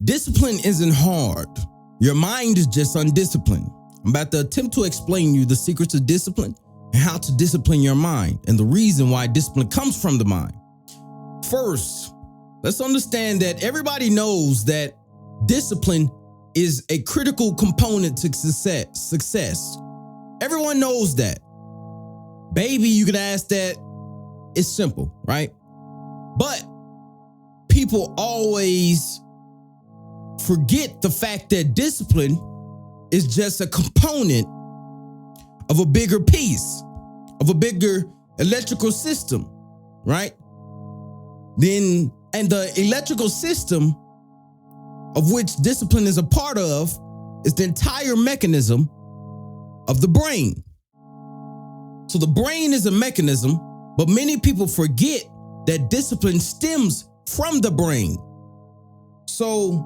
Discipline isn't hard. Your mind is just undisciplined. I'm about to attempt to explain you the secrets of discipline and how to discipline your mind and the reason why discipline comes from the mind. First, let's understand that everybody knows that discipline is a critical component to success. Everyone knows that. Baby, you can ask that. It's simple, right? But people always forget the fact that discipline is just a component of a bigger piece, of a bigger electrical system, right? And the electrical system of which discipline is a part of is the entire mechanism of the brain. So the brain is a mechanism, but many people forget that discipline stems from the brain. So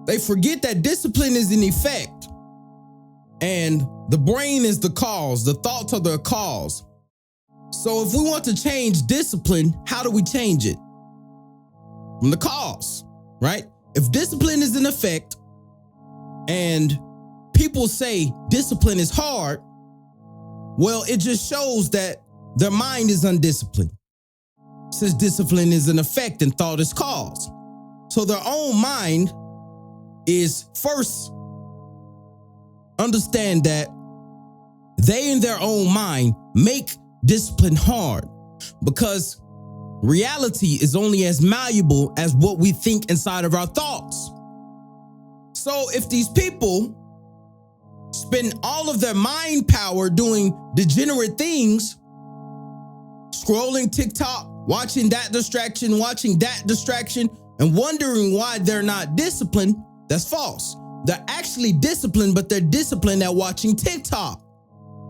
they forget that discipline is an effect and the brain is the cause. The thoughts are the cause. So if we want to change discipline, how do we change it? From the cause, right? If discipline is an effect and people say discipline is hard, well, it just shows that their mind is undisciplined. Since discipline is an effect and thought is cause. So their own mind is first understand that they in their own mind make discipline hard because reality is only as malleable as what we think inside of our thoughts. So if these people spend all of their mind power doing degenerate things, scrolling TikTok, watching that distraction, and wondering why they're not disciplined, that's false. They're actually disciplined, but they're disciplined at watching TikTok.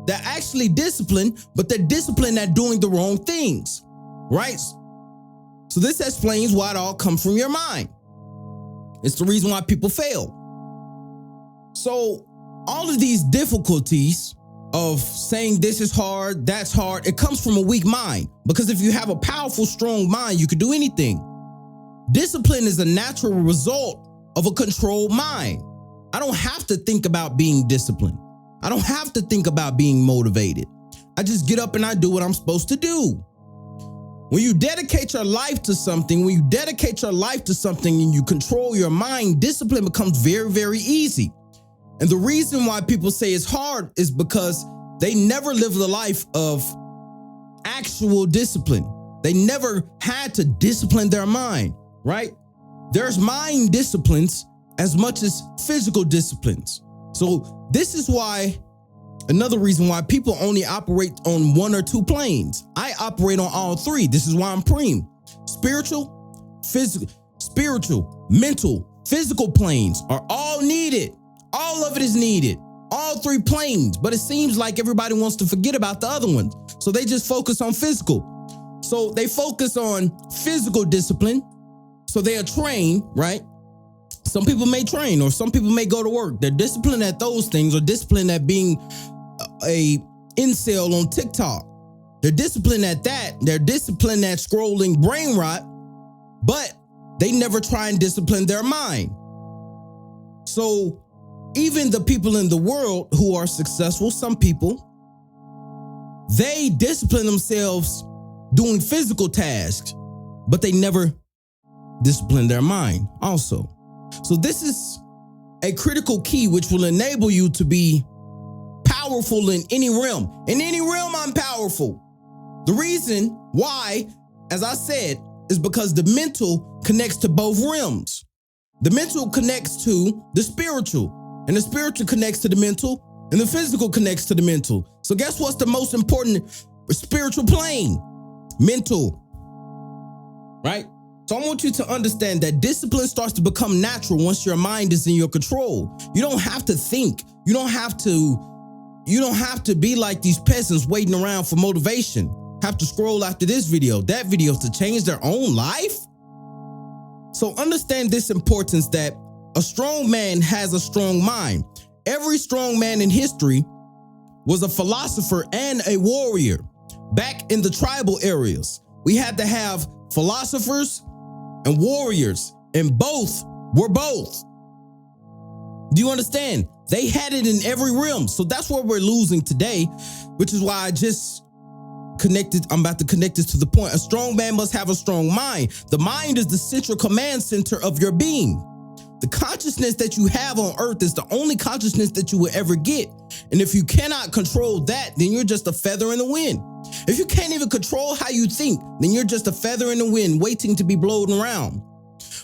They're actually disciplined, but they're disciplined at doing the wrong things, right? So this explains why it all comes from your mind. It's the reason why people fail. So all of these difficulties of saying this is hard, that's hard, it comes from a weak mind. Because if you have a powerful, strong mind, you can do anything. Discipline is a natural result of a controlled mind. I don't have to think about being disciplined. I don't have to think about being motivated. I just get up and I do what I'm supposed to do. When you dedicate your life to something, and you control your mind, discipline becomes very, very easy. And the reason why people say it's hard is because they never lived the life of actual discipline. They never had to discipline their mind, right? There's mind disciplines as much as physical disciplines. So this is why, another reason why people only operate on one or two planes. I operate on all three. This is why I'm Preme. Spiritual, mental, physical planes are all needed. All of it is needed. All three planes. But it seems like everybody wants to forget about the other ones. So they just focus on physical. So they focus on physical discipline. So they are trained, right? Some people may train or some people may go to work. They're disciplined at those things or disciplined at being a incel on TikTok. They're disciplined at that. They're disciplined at scrolling brain rot, but they never try and discipline their mind. So even the people in the world who are successful, some people, they discipline themselves doing physical tasks, but they never discipline their mind also. So this is a critical key which will enable you to be powerful in any realm. In any realm, I'm powerful. The reason why, as I said, is because the mental connects to both realms. The mental connects to the spiritual, and the spiritual connects to the mental, and the physical connects to the mental. So guess what's the most important spiritual plane? Mental, right? So I want you to understand that discipline starts to become natural once your mind is in your control. You don't have to think. You don't have to be like these peasants waiting around for motivation. Have to scroll after this video, that video to change their own life. So understand this importance that a strong man has a strong mind. Every strong man in history was a philosopher and a warrior. Back in the tribal areas, we had to have philosophers and warriors, and both We're both. Do you understand? They had it in every realm. So that's where we're losing today, which is why I just connected. I'm about to connect this to the point. A strong man must have a strong mind. The mind is the central command center of your being. The consciousness that you have on earth is the only consciousness that you will ever get. And if you cannot control that, then you're just a feather in the wind. If you can't even control how you think, then you're just a feather in the wind waiting to be blown around,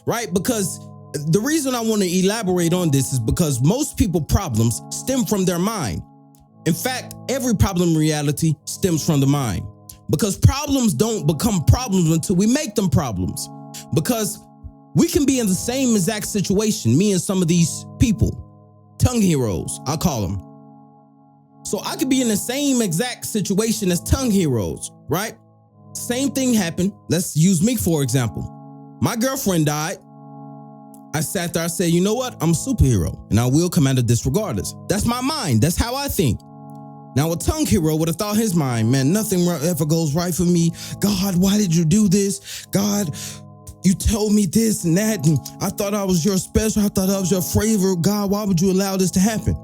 right? Because the reason I want to elaborate on this is because most people's problems stem from their mind. In fact, every problem in reality stems from the mind, because problems don't become problems until we make them problems. Because we can be in the same exact situation, me and some of these people, tongue heroes, I call them. So I could be in the same exact situation as tongue heroes, right? Same thing happened. Let's use me, for example. My girlfriend died. I sat there, I said, you know what? I'm a superhero and I will come out of this regardless. That's my mind. That's how I think. Now, a tongue hero would have thought his mind, man, nothing ever goes right for me. God, why did you do this? God, you told me this and that, and I thought I was your special. I thought I was your favor. God, why would you allow this to happen?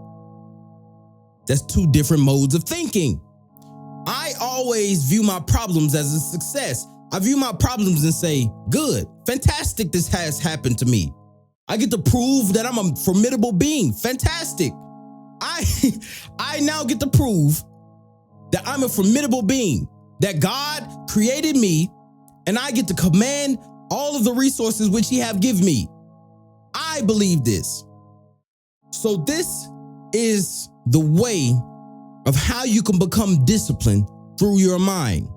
That's two different modes of thinking. I always view my problems as a success. I view my problems and say, good, fantastic, this has happened to me. I get to prove that I'm a formidable being. Fantastic. I now get to prove that I'm a formidable being, that God created me, and I get to command all of the resources which he have given me. I believe this. So this is the way of how you can become disciplined through your mind.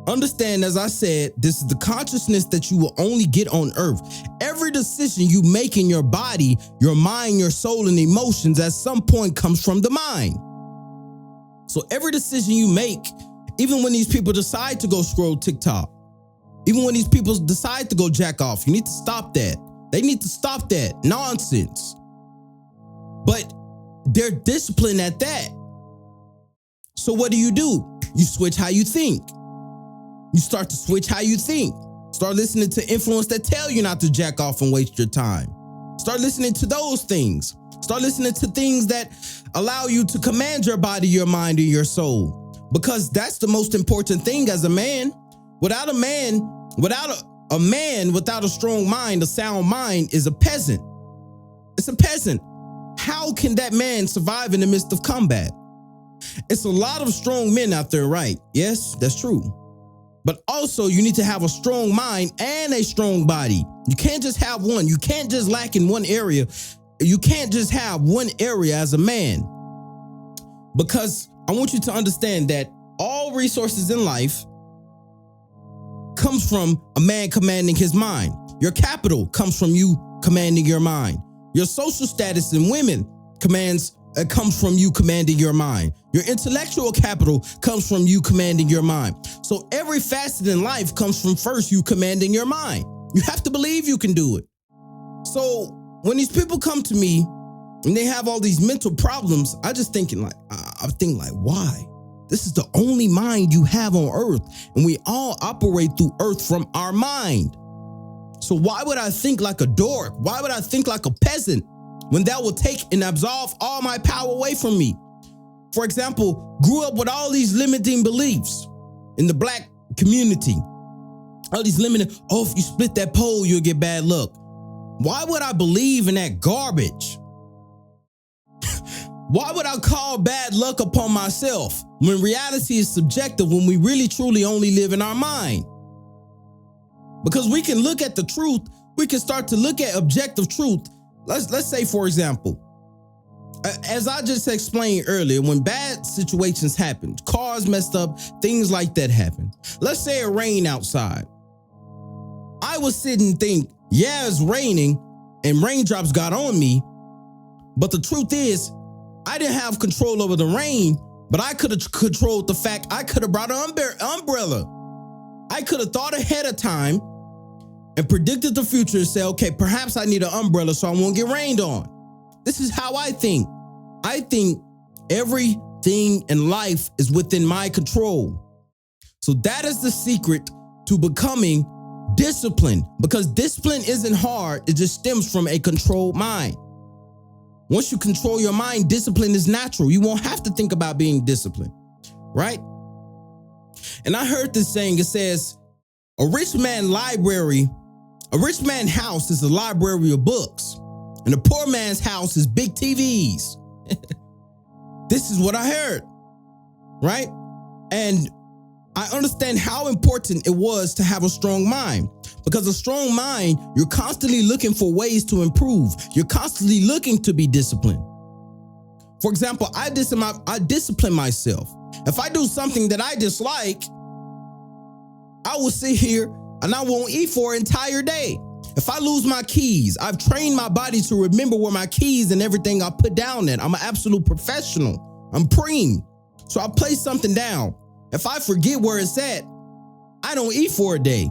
Understand, as I said, this is the consciousness that you will only get on earth. Every decision you make in your body, your mind, your soul, and emotions at some point comes from the mind. So every decision you make, even when these people decide to go scroll TikTok, even when these people decide to go jack off, you need to stop that. They need to stop that nonsense. But they're disciplined at that. So what do? You switch how you think. You start to switch how you think. Start listening to influence that tell you not to jack off and waste your time. Start listening to those things. Start listening to things that allow you to command your body, your mind, and your soul. Because that's the most important thing as a man. Without a man without a strong mind, a sound mind, is a peasant. It's a peasant. How can that man survive in the midst of combat? It's a lot of strong men out there, right? Yes, that's true. But also you need to have a strong mind and a strong body. You can't just have one. You can't just lack in one area. You can't just have one area as a man. Because I want you to understand that all resources in life comes from a man commanding his mind. Your capital comes from you commanding your mind. Your social status in women comes from you commanding your mind. Your intellectual capital comes from you commanding your mind. So every facet in life comes from first you commanding your mind. You have to believe you can do it. So when these people come to me and they have all these mental problems, I think why? This is the only mind you have on earth, and we all operate through earth from our mind. So why would I think like a dork? Why would I think like a peasant when that will take and absolve all my power away from me? For example, grew up with all these limiting beliefs in the black community. All these limiting, if you split that pole, you'll get bad luck. Why would I believe in that garbage? Why would I call bad luck upon myself when reality is subjective, when we really truly only live in our mind? Because we can look at the truth, we can start to look at objective truth. Let's say, for example, as I just explained earlier, when bad situations happen, cars messed up, things like that happen. Let's say it rained outside. I would sit and think, yeah, it's raining and raindrops got on me. But the truth is, I didn't have control over the rain, but I could have controlled the fact I could have brought an umbrella. I could have thought ahead of time and predicted the future and said, okay, perhaps I need an umbrella so I won't get rained on. This is how I think. I think everything in life is within my control. So that is the secret to becoming discipline, because discipline isn't hard. It just stems from a controlled mind. Once you control your mind, discipline is natural. You won't have to think about being disciplined, right? And I heard this saying, it says, a rich man's house is a library of books, and a poor man's house is big TVs. This is what I heard, right? And I understand how important it was to have a strong mind, because a strong mind, you're constantly looking for ways to improve. You're constantly looking to be disciplined. For example, I discipline myself. If I do something that I dislike, I will sit here and I won't eat for an entire day. If I lose my keys, I've trained my body to remember where my keys and everything I put down at. I'm an absolute professional. I'm Preme. So I place something down. If I forget where it's at, I don't eat for a day.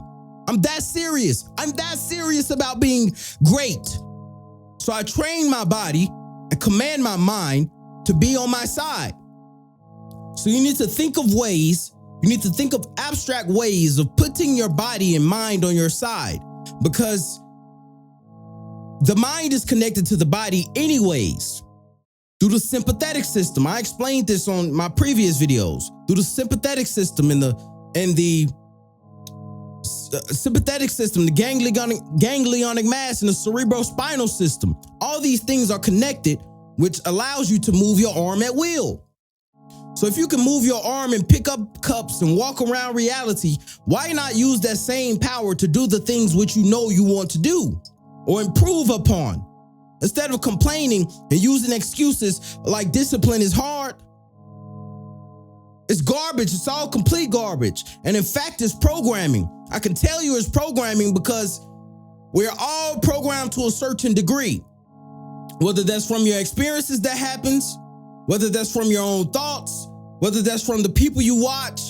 I'm that serious. I'm that serious about being great. So I train my body and command my mind to be on my side. So you need to think of ways, you need to think of abstract ways of putting your body and mind on your side, because the mind is connected to the body anyways. Through the sympathetic system. I explained this on my previous videos. Through the sympathetic system and the sympathetic system, the ganglionic mass, and the cerebrospinal system. All these things are connected, which allows you to move your arm at will. So if you can move your arm and pick up cups and walk around reality, why not use that same power to do the things which you know you want to do or improve upon? Instead of complaining and using excuses like discipline is hard. It's garbage. It's all complete garbage. And in fact, it's programming. I can tell you it's programming because we're all programmed to a certain degree. Whether that's from your experiences that happens, whether that's from your own thoughts, whether that's from the people you watch,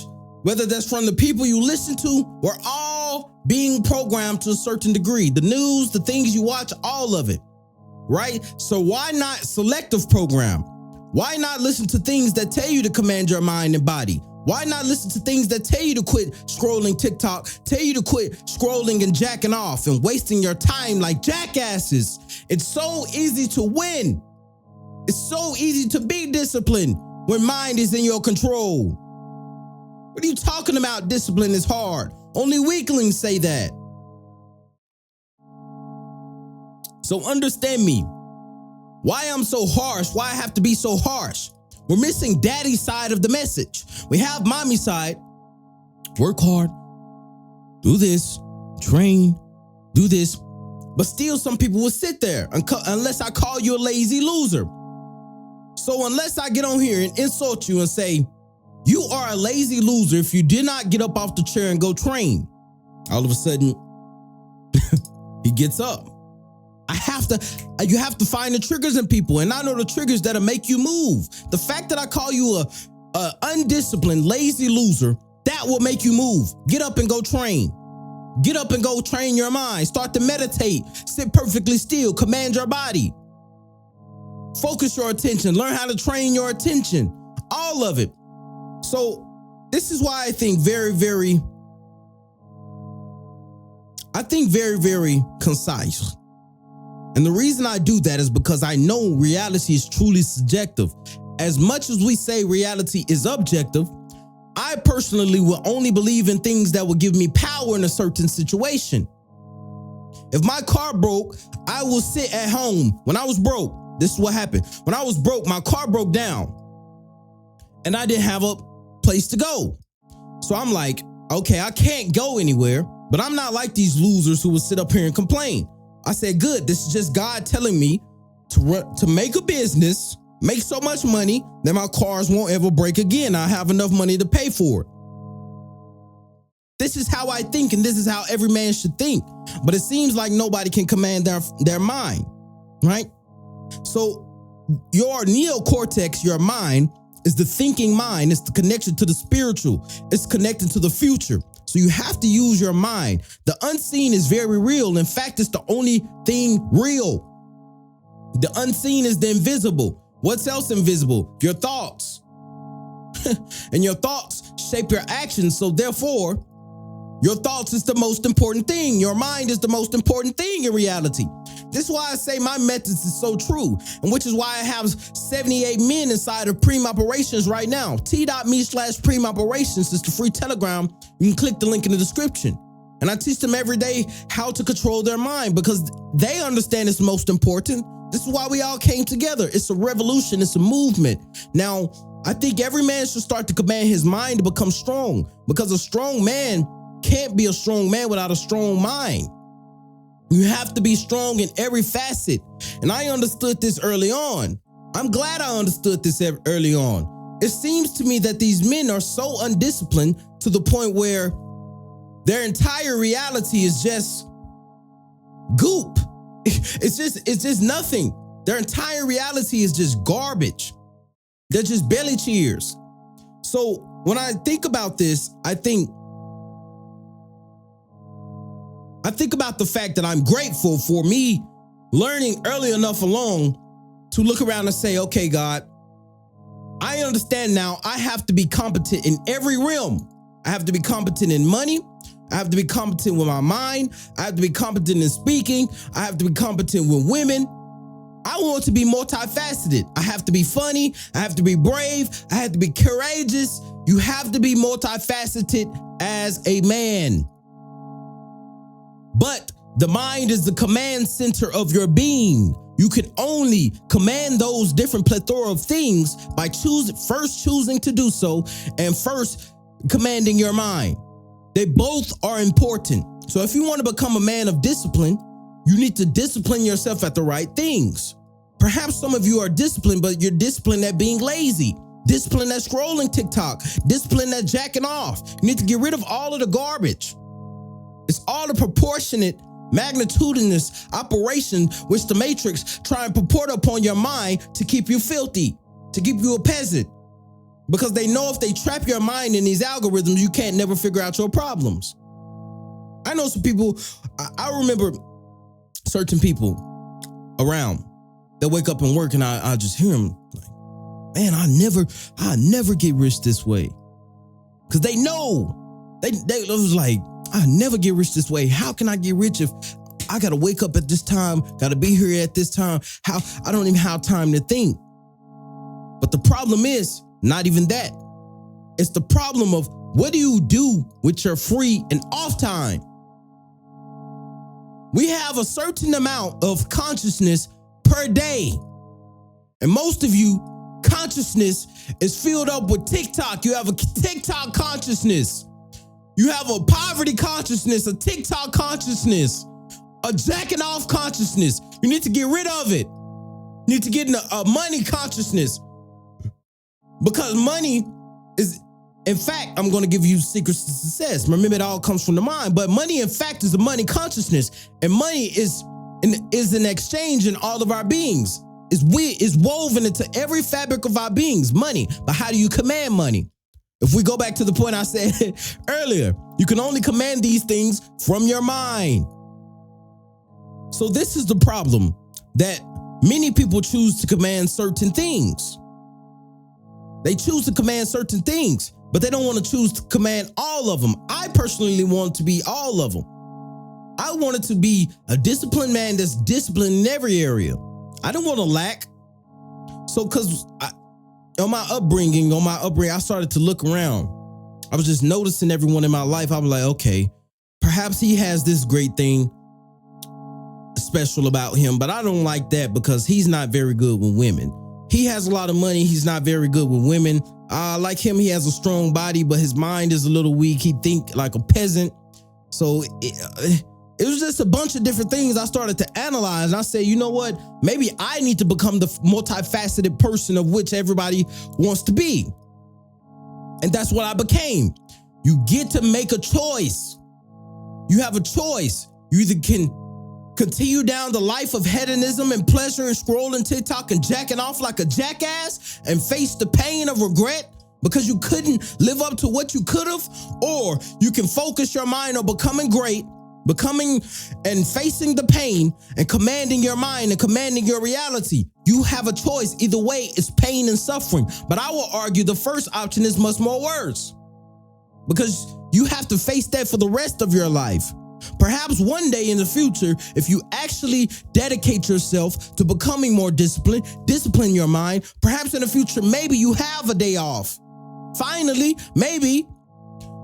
whether that's from the people you listen to, we're all being programmed to a certain degree. The news, the things you watch, all of it. Right? So why not selective program? Why not listen to things that tell you to command your mind and body? Why not listen to things that tell you to quit scrolling TikTok, tell you to quit scrolling and jacking off and wasting your time like jackasses? It's so easy to win. It's so easy to be disciplined when mind is in your control. What are you talking about? Discipline is hard. Only weaklings say that. So understand me, why I'm so harsh, why I have to be so harsh. We're missing daddy's side of the message. We have mommy's side. Work hard, do this, train, do this. But still some people will sit there unless I call you a lazy loser. So unless I get on here and insult you and say, you are a lazy loser if you did not get up off the chair and go train. All of a sudden, he gets up. You have to find the triggers in people, and I know the triggers that'll make you move. The fact that I call you a undisciplined, lazy loser, that will make you move. Get up and go train. Get up and go train your mind. Start to meditate. Sit perfectly still. Command your body. Focus your attention. Learn how to train your attention. All of it. So this is why I think very, very concise. And the reason I do that is because I know reality is truly subjective. As much as we say reality is objective, I personally will only believe in things that will give me power in a certain situation. If my car broke, I will sit at home. When I was broke, this is what happened. When I was broke, my car broke down and I didn't have a place to go. So I'm like, okay, I can't go anywhere, but I'm not like these losers who will sit up here and complain. I said, good, this is just God telling me to make a business, make so much money that my cars won't ever break again. I have enough money to pay for it. This is how I think, and this is how every man should think. But it seems like nobody can command their mind, right? So your neocortex, your mind, is the thinking mind. It's the connection to the spiritual. It's connected to the future. So you have to use your mind. The unseen is very real. In fact, it's the only thing real. The unseen is the invisible. What's else invisible? Your thoughts. And your thoughts shape your actions. So therefore, Your thoughts is the most important thing. Your mind is the most important thing in reality. This is why I say my methods is so true, and which is why I have 78 men inside of Preme Operations right now. T.me/Preme Operations is the free Telegram. You can click the link in the description. And I teach them every day how to control their mind because they understand it's most important. This is why we all came together. It's a revolution. It's a movement. Now, I think every man should start to command his mind to become strong, because a strong man can't be a strong man without a strong mind. You have to be strong in every facet. And I understood this early on. I'm glad I understood this early on. It seems to me that these men are so undisciplined to the point where their entire reality is just goop. It's just nothing. Their entire reality is just garbage. They're just belly cheers. So when I think about this, I think about the fact that I'm grateful for me learning early enough along to look around and say, okay, God, I understand now I have to be competent in every realm. I have to be competent in money. I have to be competent with my mind. I have to be competent in speaking. I have to be competent with women. I want to be multifaceted. I have to be funny. I have to be brave. I have to be courageous. You have to be multifaceted as a man. But the mind is the command center of your being. You can only command those different plethora of things by first choosing to do so and first commanding your mind. They both are important. So if you want to become a man of discipline, you need to discipline yourself at the right things. Perhaps some of you are disciplined, but you're disciplined at being lazy, disciplined at scrolling TikTok, disciplined at jacking off. You need to get rid of all of the garbage. It's all the proportionate, magnitudinous operation which the Matrix try and purport upon your mind to keep you filthy, to keep you a peasant. Because they know if they trap your mind in these algorithms, you can't never figure out your problems. I know some people, I remember certain people around that wake up and work, and I just hear them like, man, I never get rich this way. Because they know, they was like, I never get rich this way. How can I get rich if I got to wake up at this time, got to be here at this time? How I don't even have time to think. But the problem is not even that. It's the problem of what do you do with your free and off time? We have a certain amount of consciousness per day. And most of you, consciousness is filled up with TikTok. You have a TikTok consciousness. You have a poverty consciousness, a TikTok consciousness, a jacking off consciousness. You need to get rid of it. You need to get in a money consciousness. Because money is, in fact, I'm going to give you secrets to success. Remember, it all comes from the mind. But money, in fact, is a money consciousness. And money is an exchange in all of our beings. It's woven into every fabric of our beings, money. But how do you command money? If we go back to the point I said earlier, you can only command these things from your mind. So this is the problem, that many people choose to command certain things. They choose to command certain things, but they don't want to choose to command all of them. I personally want to be all of them. I wanted to be a disciplined man that's disciplined in every area. I don't want to lack. So because on my upbringing, I started to look around. I was just noticing everyone in my life. I was like, okay, perhaps he has this great thing special about him, but I don't like that because he's not very good with women. He has a lot of money. He's not very good with women. Like him, he has a strong body, but his mind is a little weak. He think like a peasant. So it was just a bunch of different things I started to analyze. And I said, you know what? Maybe I need to become the multifaceted person of which everybody wants to be. And that's what I became. You get to make a choice. You have a choice. You either can continue down the life of hedonism and pleasure and scrolling TikTok and jacking off like a jackass and face the pain of regret because you couldn't live up to what you could have, or you can focus your mind on becoming great, becoming and facing the pain and commanding your mind and commanding your reality. You have a choice. Either way, it's pain and suffering. But I will argue the first option is much more worse, because You have to face that for the rest of your life. Perhaps one day in the future, if you actually dedicate yourself to becoming more disciplined, discipline your mind, perhaps in the future, maybe you have a day off. Finally, maybe,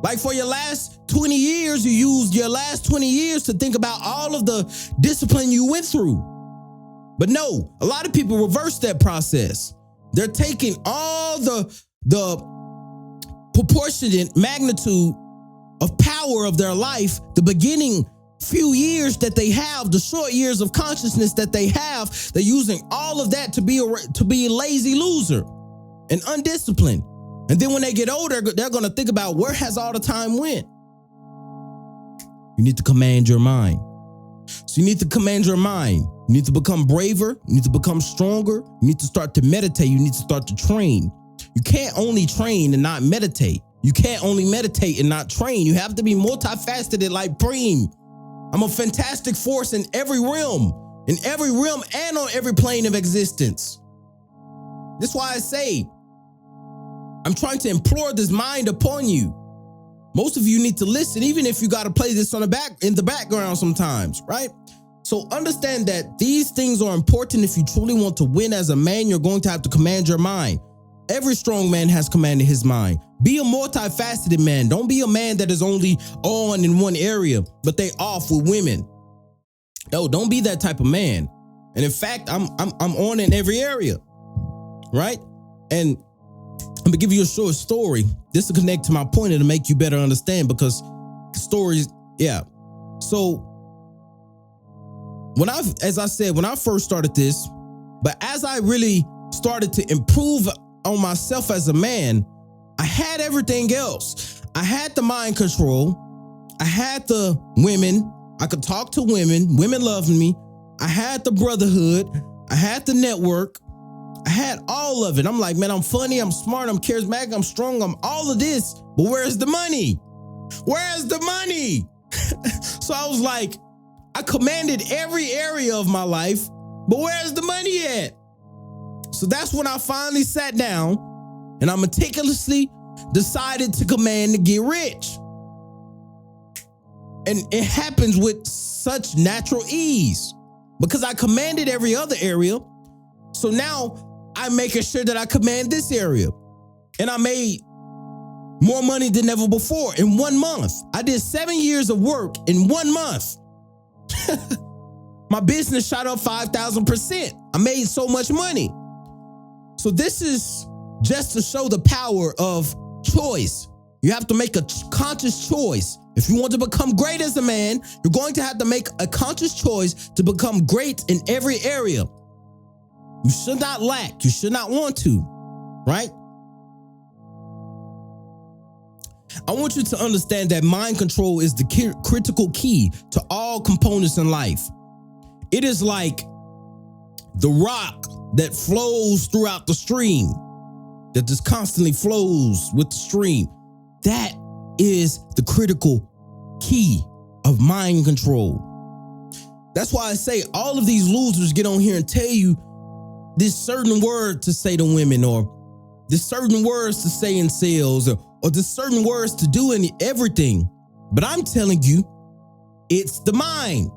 like for your last 20 years, you used your last 20 years to think about all of the discipline you went through. But no, a lot of people reverse that process. They're taking all the proportionate magnitude of power of their life, the beginning few years that they have, the short years of consciousness that they have, they're using all of that to be a lazy loser and undisciplined. And then when they get older, they're going to think about, where has all the time went? You need to command your mind. So you need to command your mind. You need to become braver. You need to become stronger. You need to start to meditate. You need to start to train. You can't only train and not meditate. You can't only meditate and not train. You have to be multifaceted like Preme. I'm a fantastic force in every realm and on every plane of existence. That's why I say, I'm trying to implore this mind upon you. Most of you need to listen, even if you got to play this in the background sometimes, right? So understand that these things are important. If you truly want to win as a man, you're going to have to command your mind. Every strong man has commanded his mind. Be a multifaceted man. Don't be a man that is only on in one area, but they off with women. No, don't be that type of man. And in fact, I'm on in every area, right? And I'm gonna give you a short story. This will connect to my point and to make you better understand, because the stories, yeah. So when I first started this, but as I really started to improve on myself as a man, I had everything else. I had the mind control. I had the women. I could talk to women. Women loved me. I had the brotherhood. I had the network. I had all of it. I'm like, man, I'm funny. I'm smart. I'm charismatic. I'm strong. I'm all of this. But where's the money? Where's the money? So I was like, I commanded every area of my life, but where's the money at? So that's when I finally sat down and I meticulously decided to command to get rich. And it happens with such natural ease because I commanded every other area. So now I'm making sure that I command this area. And I made more money than ever before in 1 month. I did 7 years of work in 1 month. My business shot up 5,000%. I made so much money. So this is just to show the power of choice. You have to make a conscious choice. If you want to become great as a man, you're going to have to make a conscious choice to become great in every area. You should not lack. You should not want to, right? I want you to understand that mind control is the critical key to all components in life. It is like the rock that flows throughout the stream, that just constantly flows with the stream. That is the critical key of mind control. That's why I say all of these losers get on here and tell you this certain word to say to women, or this certain words to say in sales, or this certain words to do in everything. But I'm telling you, it's the mind.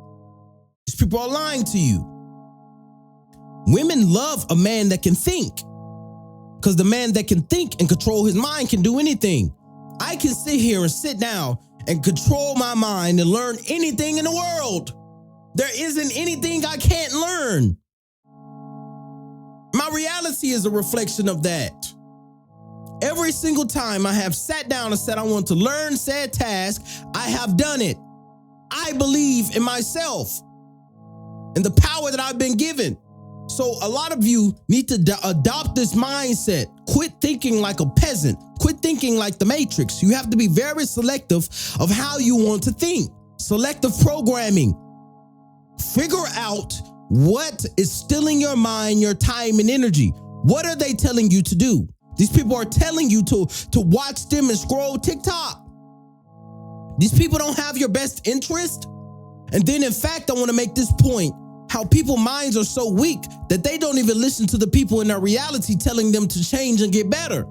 These people are lying to you. Women love a man that can think, because the man that can think and control his mind can do anything. I can sit here and sit down and control my mind and learn anything in the world. There isn't anything I can't learn. My reality is a reflection of that. Every single time I have sat down and said I want to learn said task, I have done it. I believe in myself and the power that I've been given. So a lot of you need to adopt this mindset. Quit thinking like a peasant. Quit thinking like the Matrix. You have to be very selective of how you want to think. Selective programming. Figure out what is stealing your mind, your time, and energy. What are they telling you to do? These people are telling you to watch them and scroll TikTok. These people don't have your best interest. And then, in fact, I want to make this point. How people's minds are so weak that they don't even listen to the people in their reality telling them to change and get better.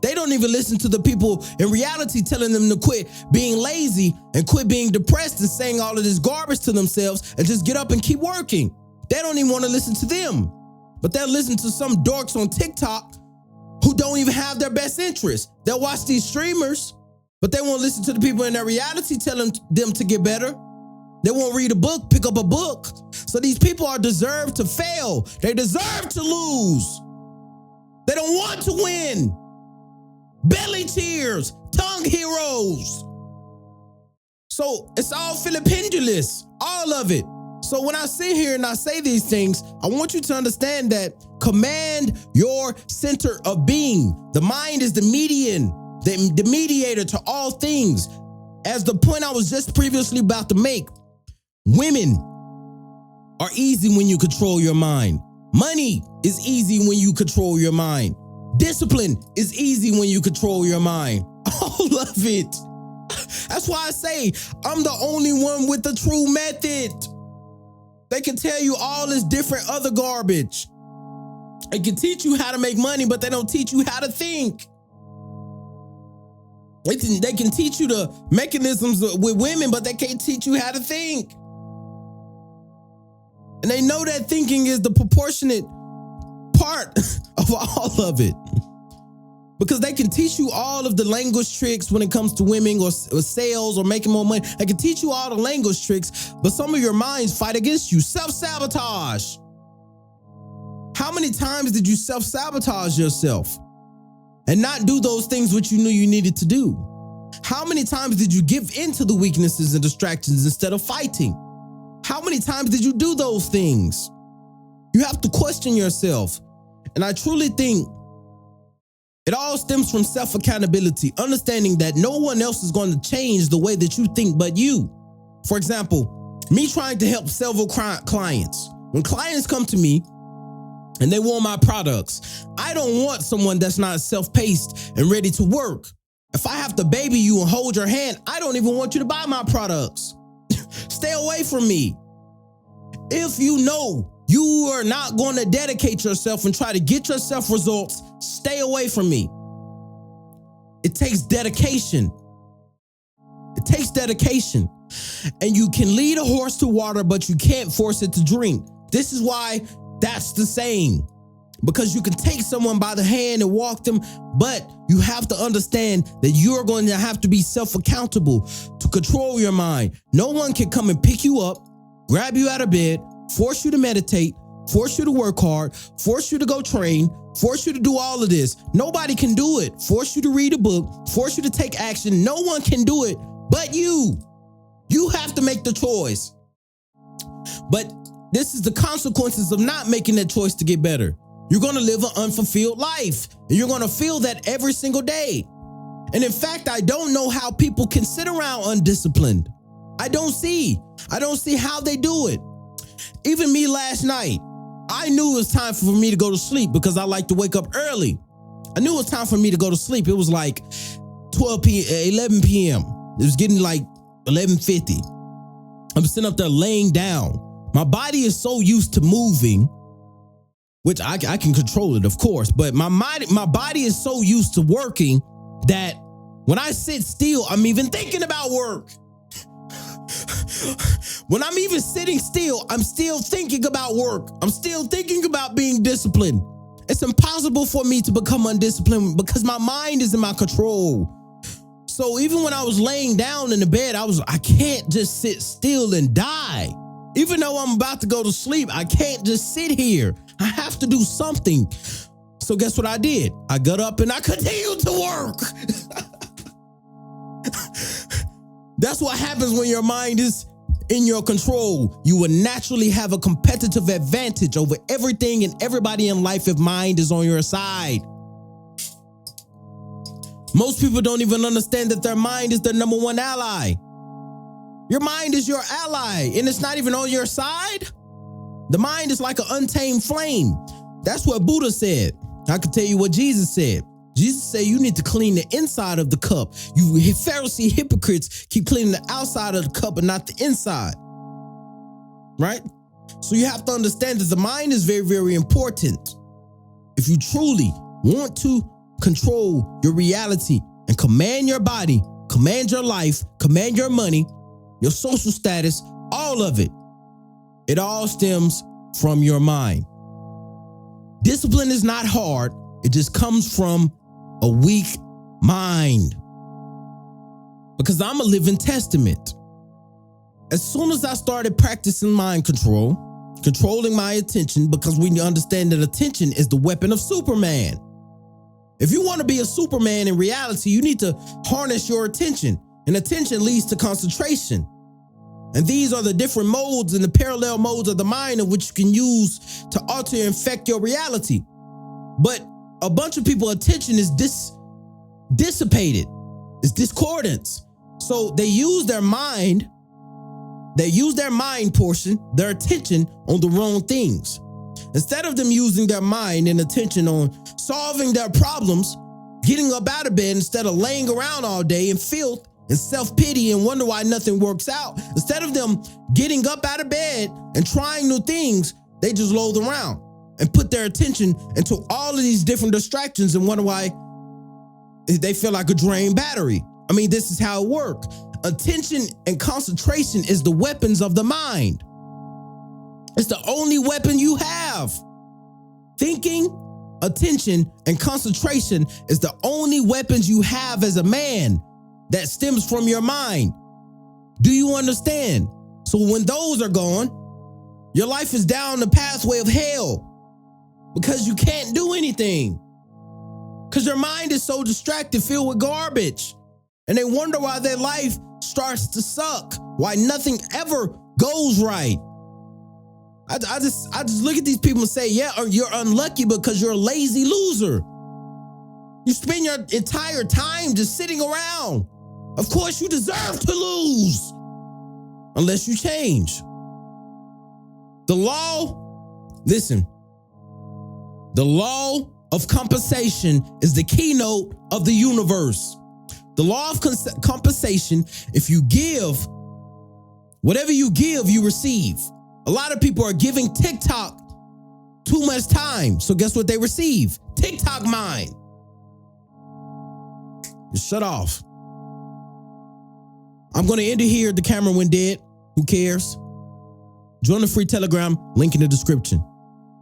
They don't even listen to the people in reality telling them to quit being lazy and quit being depressed and saying all of this garbage to themselves and just get up and keep working. They don't even want to listen to them. But they'll listen to some dorks on TikTok who don't even have their best interest. They'll watch these streamers, but they won't listen to the people in their reality telling them to get better. They won't read a book, pick up a book. So these people are deserved to fail. They deserve to lose. They don't want to win. Belly tears, tongue heroes. So it's all Filipendulous, all of it. So when I sit here and I say these things, I want you to understand that command your center of being. The mind is the median, the mediator to all things. As the point I was just previously about to make, women are easy when you control your mind. Money is easy when you control your mind. Discipline is easy when you control your mind. All of it. That's why I say I'm the only one with the true method. They can tell you all this different other garbage. They can teach you how to make money, but they don't teach you how to think. They can teach you the mechanisms with women, but they can't teach you how to think. And they know that thinking is the proportionate part of all of it. Because they can teach you all of the language tricks when it comes to women or sales or making more money. They can teach you all the language tricks, but some of your minds fight against you. Self-sabotage. How many times did you self-sabotage yourself and not do those things which you knew you needed to do? How many times did you give in to the weaknesses and distractions instead of fighting? How many times did you do those things? You have to question yourself. And I truly think it all stems from self-accountability, understanding that no one else is going to change the way that you think but you. For example, me trying to help several clients. When clients come to me and they want my products, I don't want someone that's not self-paced and ready to work. If I have to baby you and hold your hand, I don't even want you to buy my products. Stay away from me. If you know you are not going to dedicate yourself and try to get yourself results, stay away from me. It takes dedication. It takes dedication. And you can lead a horse to water, but you can't force it to drink. This is why that's the saying. Because you can take someone by the hand and walk them, but you have to understand that you're going to have to be self-accountable to control your mind. No one can come and pick you up, grab you out of bed, force you to meditate, force you to work hard, force you to go train, force you to do all of this. Nobody can do it. Force you to read a book, force you to take action. No one can do it but you. You have to make the choice. But this is the consequences of not making that choice to get better. You're going to live an unfulfilled life, and you're going to feel that every single day. And in fact, I don't know how people can sit around undisciplined. I don't see how they do it. Even me last night, I knew it was time for me to go to sleep because I like to wake up early. I knew it was time for me to go to sleep. It was like 11 p.m. It was getting like 11:50. I'm sitting up there laying down. My body is so used to moving, which I can control it, of course, but my body is so used to working that when I sit still, I'm even thinking about work. When I'm even sitting still, I'm still thinking about work. I'm still thinking about being disciplined. It's impossible for me to become undisciplined because my mind is in my control. So even when I was laying down in the bed, I can't just sit still and die. Even though I'm about to go to sleep, I can't just sit here. I have to do something. So guess what I did? I got up and I continued to work. That's what happens when your mind is in your control. You will naturally have a competitive advantage over everything and everybody in life if mind is on your side. Most people don't even understand that their mind is their number one ally. Your mind is your ally, and it's not even on your side. The mind is like an untamed flame. That's what Buddha said. I can tell you what Jesus said. Jesus said you need to clean the inside of the cup. You Pharisee hypocrites keep cleaning the outside of the cup and not the inside. Right? So you have to understand that the mind is very, very important. If you truly want to control your reality and command your body, command your life, command your money, your social status, all of it. It all stems from your mind. Discipline is not hard. It just comes from a weak mind. Because I'm a living testament. As soon as I started practicing mind control, controlling my attention, because we understand that attention is the weapon of Superman. If you want to be a Superman in reality, you need to harness your attention, and attention leads to concentration. And these are the different modes and the parallel modes of the mind in which you can use to alter and affect your reality. But a bunch of people's attention is dissipated. It's discordance. So they use their mind portion, their attention on the wrong things. Instead of them using their mind and attention on solving their problems, getting up out of bed instead of laying around all day in filth and self-pity and wonder why nothing works out, instead of them getting up out of bed and trying new things, they just loathe around and put their attention into all of these different distractions and wonder why they feel like a drained battery. I mean, this is how it works. Attention and concentration is the weapons of the mind. It's the only weapon you have. Thinking, attention, and concentration is the only weapons you have as a man that stems from your mind. Do you understand? So when those are gone, your life is down the pathway of hell because you can't do anything. Because your mind is so distracted, filled with garbage. And they wonder why their life starts to suck, why nothing ever goes right. I just look at these people and say, yeah, you're unlucky because you're a lazy loser. You spend your entire time just sitting around. Of course, you deserve to lose unless you change. The law of compensation is the keynote of the universe. The law of compensation, if you give, whatever you give, you receive. A lot of people are giving TikTok too much time. So guess what they receive? TikTok mind. Just shut off. I'm going to end it here. The camera went dead. Who cares? Join the free Telegram, link in the description.